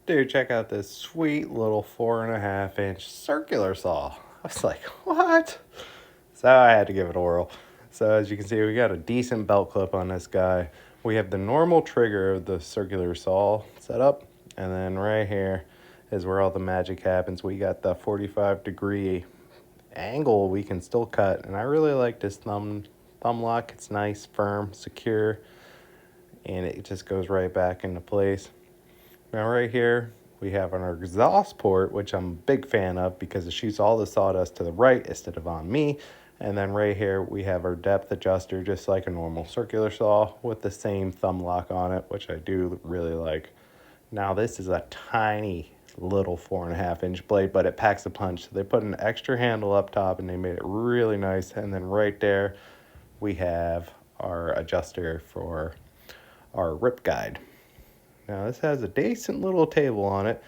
Dude, check out this sweet little 4.5 inch circular saw. I was like, what? So I had to give it a whirl. So as you can see, we got a decent belt clip on this guy. We have the normal trigger of the circular saw set up. And then right here is where all the magic happens. We got the 45-degree angle we can still cut. And I really like this thumb lock. It's nice, firm, secure, and it just goes right back into place. Now right here, we have our exhaust port, which I'm a big fan of because it shoots all the sawdust to the right instead of on me. And then right here, we have our depth adjuster, just like a normal circular saw with the same thumb lock on it, which I do really like. Now this is a tiny little 4.5 inch blade, but it packs a punch. So they put an extra handle up top and they made it really nice. And then right there, we have our adjuster for our rip guide. Now this has a decent little table on it,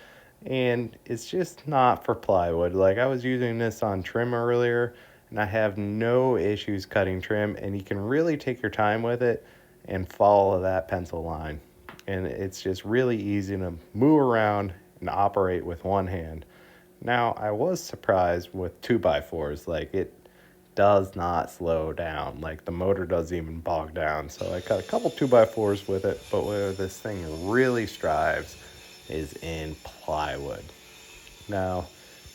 and it's just not for plywood. Like, I was using this on trim earlier and I have no issues cutting trim, and you can really take your time with it and follow that pencil line. And it's just really easy to move around and operate with one hand. Now, I was surprised with 2x4s. Like, it does not slow down. Like, the motor doesn't even bog down. So I cut a couple 2x4s with it, but where this thing really strives is in plywood. Now,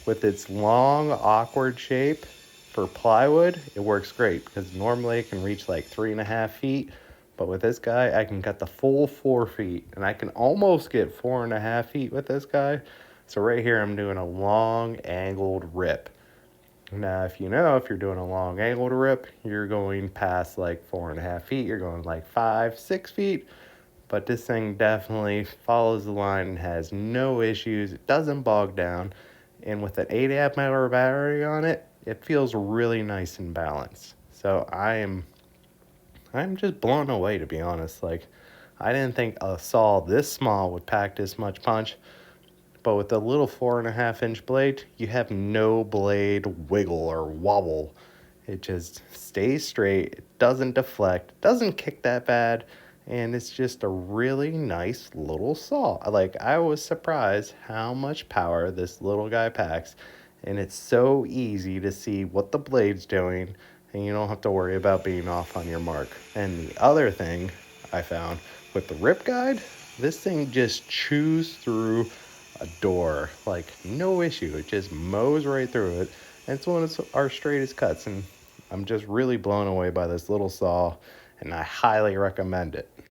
with its long, awkward shape for plywood, it works great because normally it can reach like 3.5 feet. But with this guy, I can cut the full 4 feet, and I can almost get 4.5 feet with this guy. So right here, I'm doing a long angled rip. Now, if you're doing a long angled rip, you're going past like 4.5 feet. You're going like 5, 6 feet. But this thing definitely follows the line and has no issues. It doesn't bog down. And with an 8 amp hour battery on it, it feels really nice and balanced. So I'm just blown away, to be honest. Like, I didn't think a saw this small would pack this much punch. But with the little 4.5 inch blade, you have no blade wiggle or wobble. It just stays straight. It doesn't deflect. Doesn't kick that bad. And it's just a really nice little saw. Like, I was surprised how much power this little guy packs. And it's so easy to see what the blade's doing, and you don't have to worry about being off on your mark. And the other thing I found with the rip guide, this thing just chews through a door like no issue. It just mows right through it, and it's one of our straightest cuts. And I'm just really blown away by this little saw, and I highly recommend it.